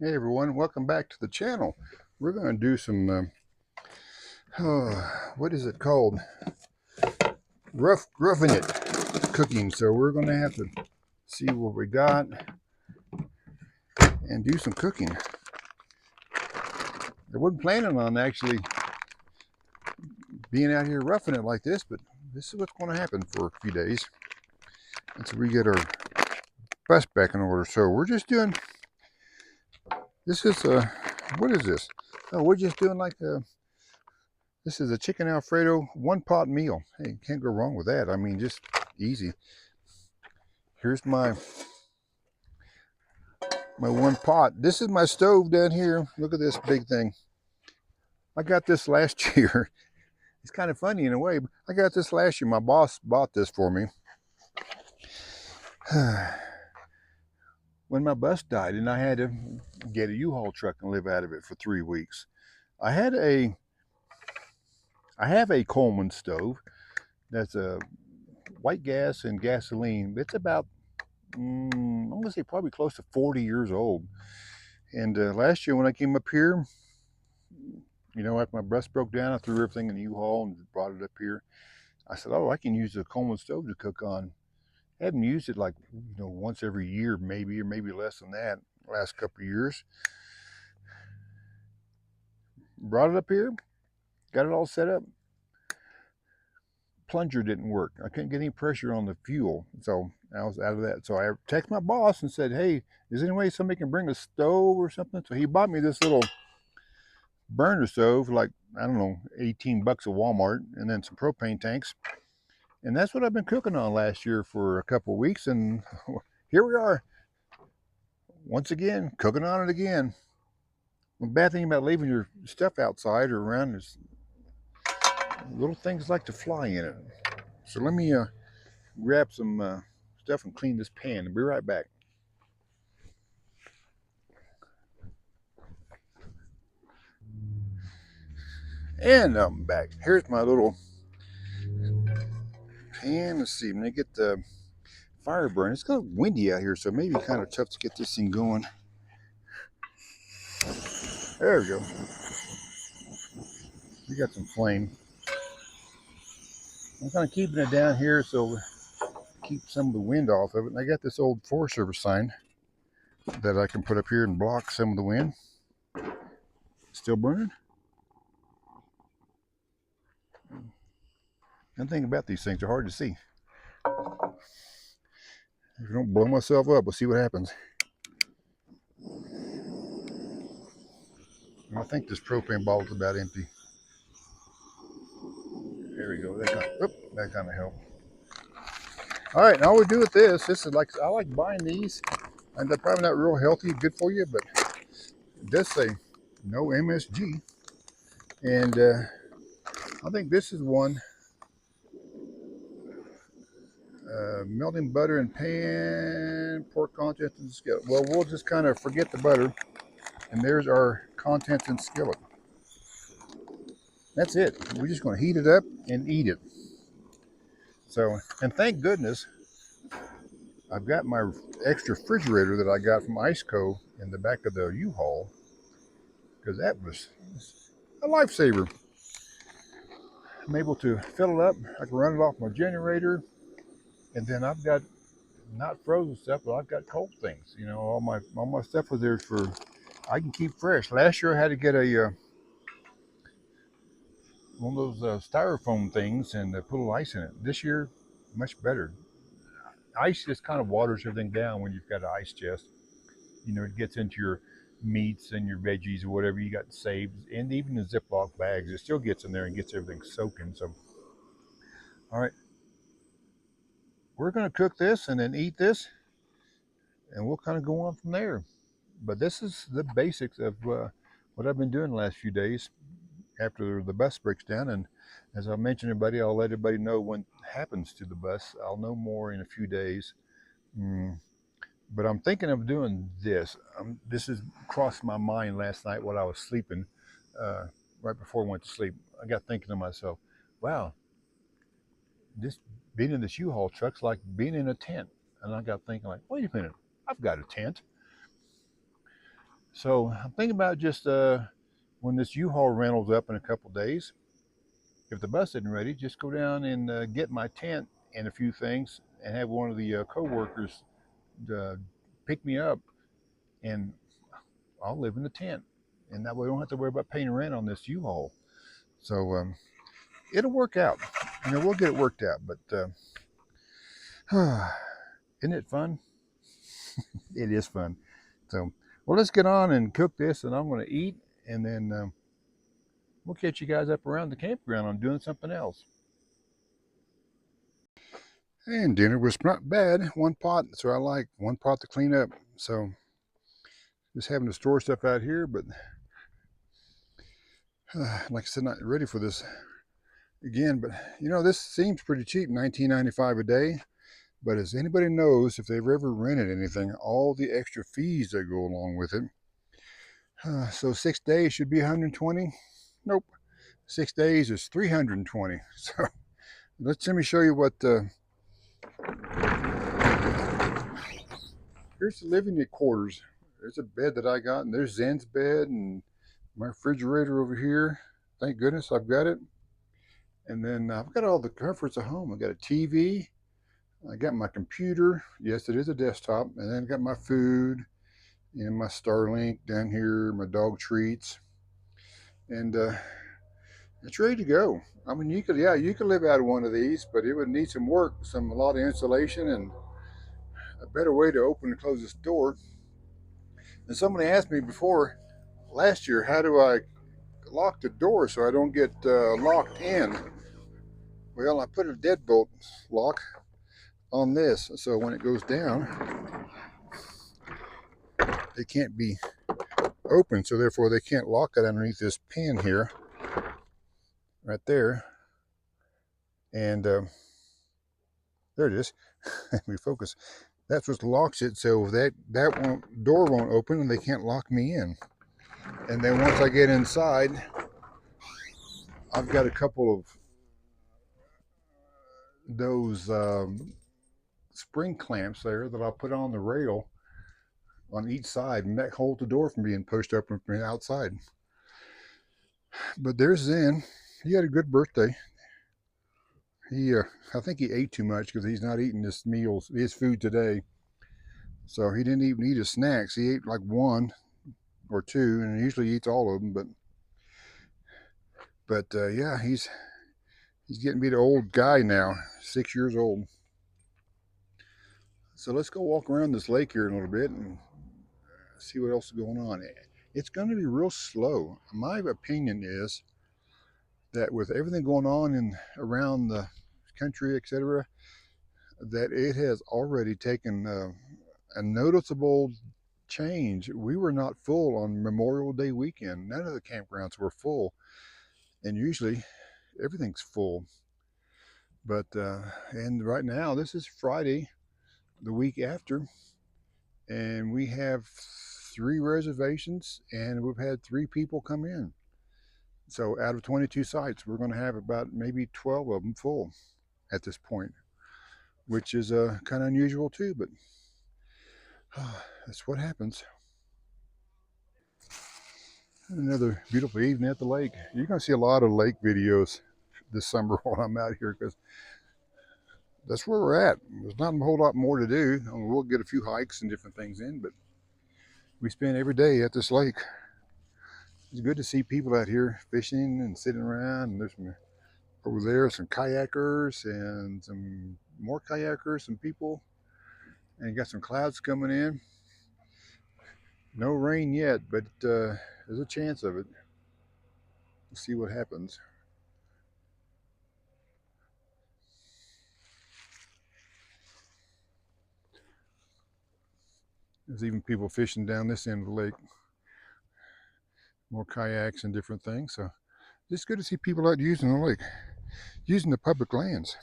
Hey everyone, welcome back to the channel. We're going to do some, what is it called? Roughing it cooking. So we're going to have to see what we got and do some cooking. I wasn't planning on actually being out here roughing it like this, but this is what's going to happen for a few days until we get our bus back in order. So we're just doing, this is what is this? Oh, we're just doing like this is a chicken Alfredo one pot meal. Hey, can't go wrong with that. I mean, just easy. Here's my one pot. This is my stove down here. Look at this big thing. I got this last year. It's kind of funny in a way, but I got this last year. My boss bought this for me when my bus died, and I had to get a U-Haul truck and live out of it for 3 weeks. I have a Coleman stove that's a white gas and gasoline. It's about I'm gonna say probably close to 40 years old. And last year when I came up here, after my bus broke down, I threw everything in the U-Haul and brought it up here. I said, oh, I can use the Coleman stove to cook on. I haven't used it like, once every year maybe, or maybe less than that, last couple of years. Brought it up here, got it all set up. Plunger didn't work. I couldn't get any pressure on the fuel, so I was out of that. So I texted my boss and said, hey, is there any way somebody can bring a stove or something? So he bought me this little burner stove, like, I don't know, 18 bucks at Walmart, and then some propane tanks. And that's what I've been cooking on last year for a couple of weeks, and here we are, once again, cooking on it again. The bad thing about leaving your stuff outside or around is little things like to fly in it. So let me grab some stuff and clean this pan. I'll be right back. And I'm back. Here's my little pan. Let's see, when I get the fire burning, it's kind of windy out here, so maybe kind of tough to get this thing going. There we go. We got some flame. I'm kind of keeping it down here so keep some of the wind off of it. And I got this old Forest Service sign that I can put up here and block some of the wind. Still burning. One thing about these things, they're hard to see. If I don't blow myself up, we'll see what happens. And I think this propane bottle's about empty. There we go. That kind of helped. All right, now we do with this is like, I like buying these, and they're probably not real healthy, good for you, but it does say no MSG. And I think this is one. Melting butter in pan, pork contents in skillet. Well, we'll just kind of forget the butter, and there's our contents in skillet. That's it. We're just going to heat it up and eat it. So, and thank goodness I've got my extra refrigerator that I got from iceco in the back of the U-Haul, because that was a lifesaver. I'm able to fill it up. I can run it off my generator, and then I've got not frozen stuff, but I've got cold things. All my stuff was there for I can keep fresh. Last year I had to get a one of those styrofoam things and put a little ice in it. This year, much better. Ice just kind of waters everything down when you've got an ice chest. It gets into your meats and your veggies or whatever you got saved, and even the Ziploc bags. It still gets in there and gets everything soaking. So, all right, we're going to cook this and then eat this, and we'll kind of go on from there. But this is the basics of what I've been doing the last few days after the bus breaks down. And as I mentioned, everybody, I'll let everybody know when it happens to the bus. I'll know more in a few days. But I'm thinking of doing this. This has crossed my mind last night while I was sleeping, right before I went to sleep. I got thinking to myself, wow, this being in this U-Haul truck's like being in a tent. And I got thinking like, wait a minute, I've got a tent. So I'm thinking about just when this U-Haul rental's up in a couple days, if the bus isn't ready, just go down and get my tent and a few things, and have one of the co-workers uh, pick me up, and I'll live in the tent, and that way I don't have to worry about paying rent on this U-Haul. So it'll work out. We'll get it worked out. But isn't it fun? It is fun. So, well, let's get on and cook this, and I'm going to eat, and then we'll catch you guys up around the campground on doing something else. And dinner was not bad. One pot, so I like one pot to clean up. So just having to store stuff out here, but like I said, not ready for this again. But this seems pretty cheap, $19.95 a day. But as anybody knows, if they've ever rented anything, all the extra fees that go along with it. So 6 days should be 120. Nope, 6 days is 320. So let me show you what. Here's the living quarters. There's a bed that I got, and there's Zen's bed, and my refrigerator over here. Thank goodness I've got it. And then I've got all the comforts at home. I got a TV. I got my computer. Yes, it is a desktop. And then I got my food and my Starlink down here, my dog treats. And it's ready to go. I mean, you could live out of one of these, but it would need some work, a lot of insulation, and a better way to open and close this door. And somebody asked me before last year, how do I lock the door so I don't get locked in? Well, I put a deadbolt lock on this, so when it goes down, it can't be open, so therefore they can't lock it underneath this pin here, right there. And there it is. Let me focus. That's what locks it, so that door won't open, and they can't lock me in. And then once I get inside, I've got a couple of those spring clamps there that I'll put on the rail on each side, and that holds the door from being pushed open from the outside. But there's Zen. He had a good birthday. I think he ate too much because he's not eating his food today. So he didn't even eat his snacks. He ate like one or two, and he usually eats all of them. But yeah, he's getting to be the old guy now, 6 years old. So let's go walk around this lake here in a little bit and see what else is going on. It's going to be real slow. My opinion is that with everything going on around the country, etc., that it has already taken a noticeable change. We were not full on Memorial Day weekend. None of the campgrounds were full, and usually everything's full. But and right now, this is Friday, the week after, and we have 3 reservations, and we've had 3 people come in. So out of 22 sites, we're going to have about maybe 12 of them full at this point, which is kind of unusual too, but that's what happens. Another beautiful evening at the lake. You're going to see a lot of lake videos this summer while I'm out here, because that's where we're at. There's not a whole lot more to do. I mean, we'll get a few hikes and different things in, but we spend every day at this lake. It's good to see people out here fishing and sitting around. And there's over there some kayakers and some more kayakers, some people, and you got some clouds coming in. No rain yet, but there's a chance of it. We'll see what happens. There's even people fishing down this end of the lake. More kayaks and different things. So it's good to see people out using the lake, using the public lands.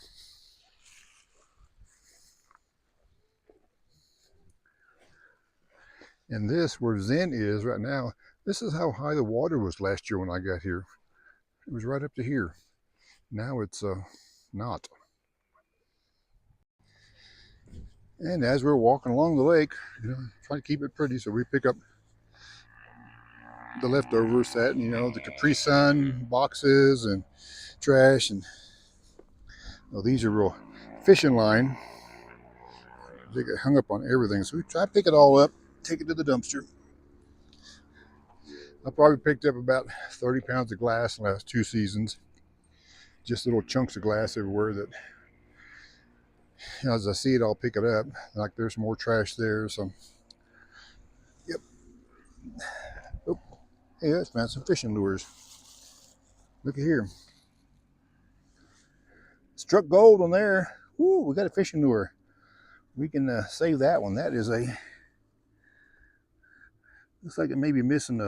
And this, where Zen is right now, this is how high the water was last year when I got here. It was right up to here. Now it's not. And as we're walking along the lake, trying to keep it pretty, so we pick up the leftovers, that, you know, the Capri Sun boxes and trash, and well, these are real fishing line. They get hung up on everything, so we try to pick it all up, take it to the dumpster. I probably picked up about 30 pounds of glass in the last 2 seasons. Just little chunks of glass everywhere that, you know, as I see it, I'll pick it up. Like there's more trash there, so yep. Oh, hey, I found some fishing lures. Look at here. Struck gold on there. Woo, we got a fishing lure. We can save that one. That is a, looks like it may be missing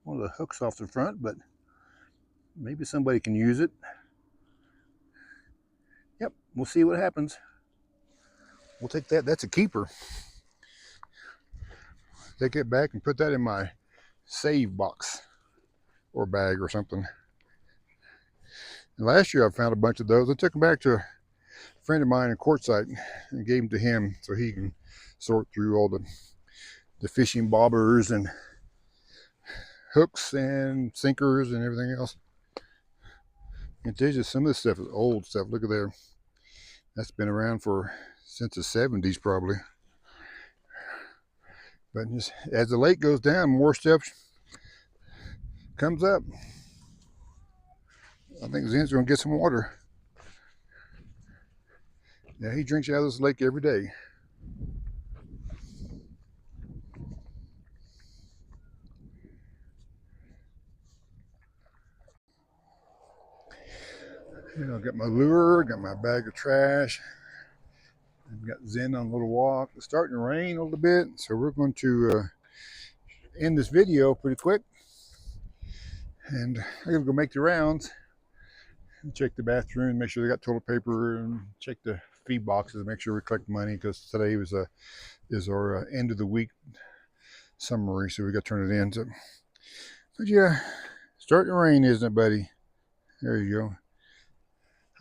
one of the hooks off the front, but maybe somebody can use it. Yep, we'll see what happens. We'll take that. That's a keeper. Take it back and put that in my save box or bag or something. And last year I found a bunch of those. I took them back to a friend of mine in Quartzsite and gave them to him so he can sort through all the fishing bobbers and hooks and sinkers and everything else. And just some of this stuff is old stuff. Look at there. That's been around since the 70s probably. But just as the lake goes down, more stuff comes up. I think Zen's gonna get some water. Yeah, he drinks out of this lake every day. You know, got my lure, got my bag of trash. I've got Zen on a little walk. It's starting to rain a little bit, so we're going to end this video pretty quick. And I'm gonna go make the rounds and check the bathroom, make sure they got toilet paper, and check the feed boxes, make sure we collect money, because today is our end of the week summary, so we got to turn it in. So, but yeah, starting to rain, isn't it, buddy? There you go.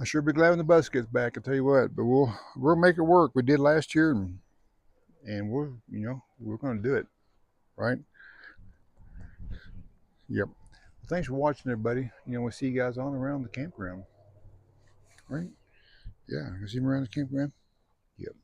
I sure be glad when the bus gets back. I tell you what, but we'll make it work. We did last year, and we're going to do it, right? Yep. Well, thanks for watching, everybody. You know, we'll see you guys on around the campground, right? Yeah, you see me around the campground. Yep.